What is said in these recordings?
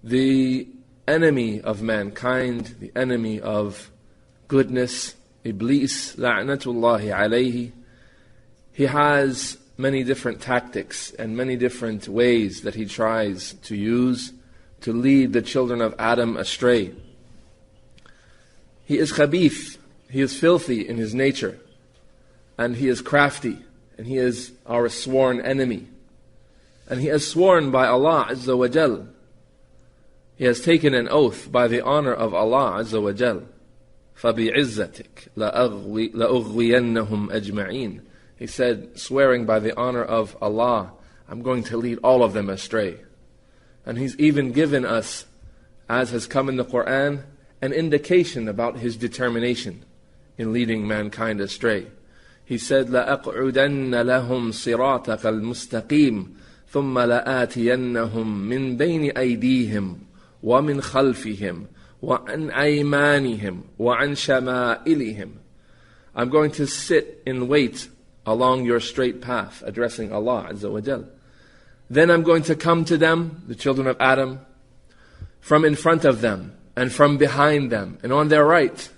the enemy of mankind, the enemy of goodness, Iblis, la'natullahi alayhi, he has many different tactics and many different ways that he tries to use to lead the children of Adam astray. He is khabith, he is filthy in his nature, and he is crafty, and he is our sworn enemy. And he has sworn by Allah Azza wa Jal. He has taken an oath by the honor of Allah Azza wa Jal. فَبِعِزَّتِكَ لَأُغْوِيَنَّهُمْ أَجْمَعِينَ. He said, swearing by the honor of Allah, I'm going to lead all of them astray. And He's even given us, as has come in the Quran, an indication about His determination in leading mankind astray. He said, لَأَقْعُدَنَّ لَهُمْ صِرَاطَكَ الْمُسْتَقِيمِ ثُمَّ لَآتِيَنَّهُمْ مِنْ بَيْنِ أَيْدِيهِمْ وَمِنْ خَلْفِهِمْ وَعَنْ أَيْمَانِهِمْ وَعَنْ شَمَائِلِهِمْ. I'm going to sit and wait along your straight path, addressing Allah Azza wa Jal. Then I'm going to come to them, the children of Adam, from in front of them, and from behind them, and on their right,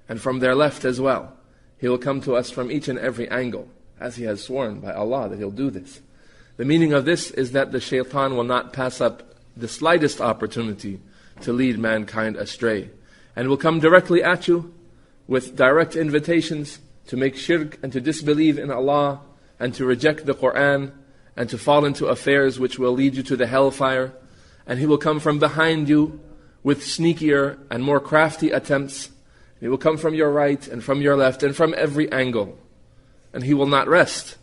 and from their left as well. He will come to us from each and every angle, as He has sworn by Allah that He'll do this. The meaning of this is that the shaitan will not pass up the slightest opportunity to lead mankind astray, and will come directly at you with direct invitations to make shirk and to disbelieve in Allah and to reject the Quran and to fall into affairs which will lead you to the hellfire. And he will come from behind you with sneakier and more crafty attempts. He will come from your right and from your left and from every angle. And he will not rest.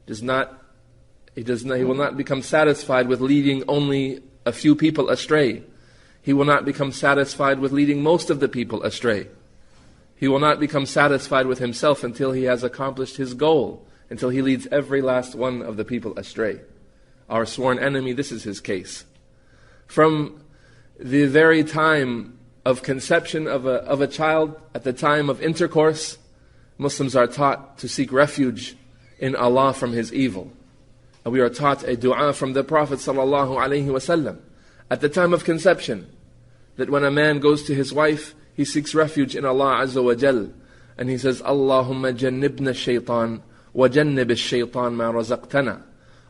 He will not become satisfied with leading only a few people astray. He will not become satisfied with leading most of the people astray. He will not become satisfied with himself until he has accomplished his goal, until he leads every last one of the people astray. Our sworn enemy, this is his case. From the very time of conception of a child, at the time of intercourse, Muslims are taught to seek refuge in Allah from his evil. And we are taught a dua from the Prophet ﷺ at the time of conception, that when a man goes to his wife, he seeks refuge in Allah Azza wa Jal, and he says, Allahumma jannibna shaytan wa jannib ash-shaytan ma razaqtana.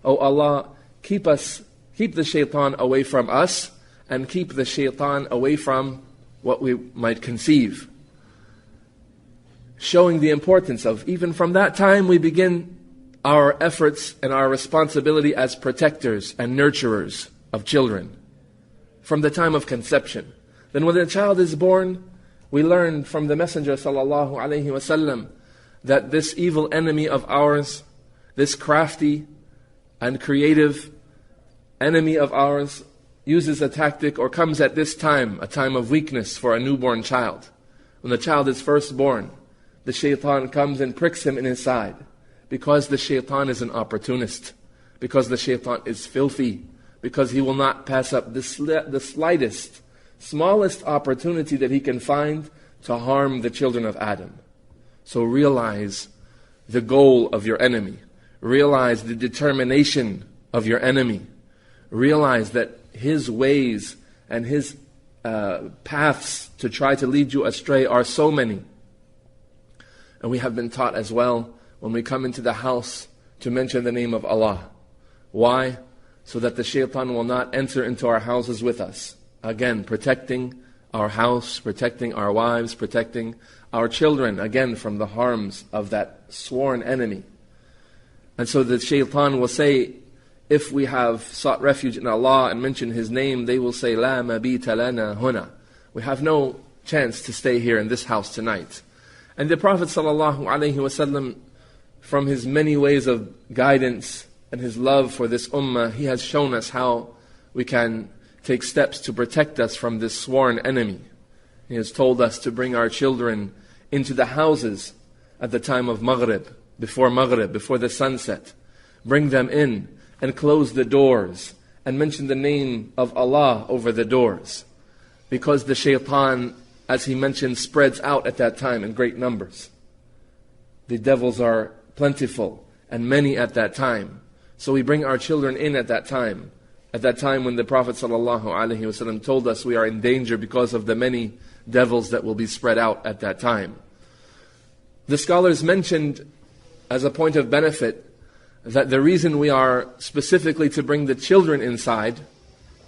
Oh Allah, keep the shaitan away from us, and keep the shaitan away from what we might conceive. Showing the importance of, even from that time we begin our efforts and our responsibility as protectors and nurturers of children. From the time of conception. Then when the child is born, we learn from the Messenger ﷺ that this evil enemy of ours, this crafty and creative enemy of ours, uses a tactic or comes at this time, a time of weakness for a newborn child. When the child is first born, the shaitan comes and pricks him in his side, because the shaitan is an opportunist, because the shaitan is filthy, because he will not pass up the slightest, smallest opportunity that he can find to harm the children of Adam. So realize the goal of your enemy. Realize the determination of your enemy. Realize that his ways and his paths to try to lead you astray are so many. And we have been taught as well, when we come into the house, to mention the name of Allah. Why? So that the shaitan will not enter into our houses with us. Again, protecting our house, protecting our wives, protecting our children, again, from the harms of that sworn enemy. And so the shaitan will say, if we have sought refuge in Allah and mentioned His name, they will say, La mabita lana huna. We have no chance to stay here in this house tonight. And the Prophet ﷺ, from his many ways of guidance and his love for this ummah, he has shown us how we can take steps to protect us from this sworn enemy. He has told us to bring our children into the houses at the time of Maghrib, before the sunset. Bring them in and close the doors and mention the name of Allah over the doors. Because the shaitan, as he mentioned, spreads out at that time in great numbers. The devils are plentiful and many at that time. So we bring our children in at that time, At that time when the Prophet ﷺ told us we are in danger because of the many devils that will be spread out at that time. The scholars mentioned as a point of benefit that the reason we are specifically to bring the children inside,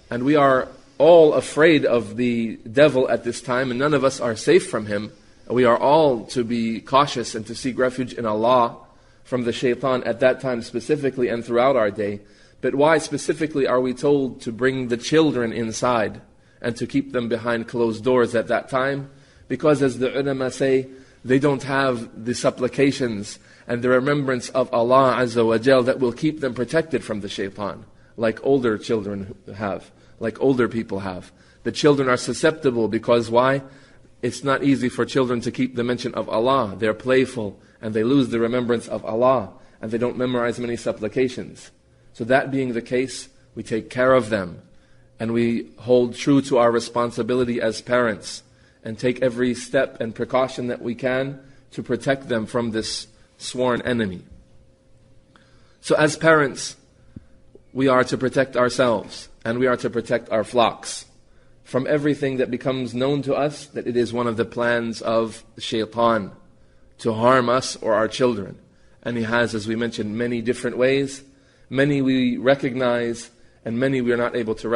and we are all afraid of the devil at this time, and none of us are safe from him, we are all to be cautious and to seek refuge in Allah from the shaitan at that time specifically and throughout our day. But why specifically are we told to bring the children inside and to keep them behind closed doors at that time? Because as the ulama say, they don't have the supplications and the remembrance of Allah Azza wa Jal that will keep them protected from the shaitan, like older children have, like older people have. The children are susceptible because why? It's not easy for children to keep the mention of Allah. They're playful and they lose the remembrance of Allah and they don't memorize many supplications. So that being the case, we take care of them and we hold true to our responsibility as parents and take every step and precaution that we can to protect them from this sworn enemy. So as parents, we are to protect ourselves and we are to protect our flocks from everything that becomes known to us that it is one of the plans of the shaitan to harm us or our children. And he has, as we mentioned, many different ways. Many we recognize and many we are not able to recognize.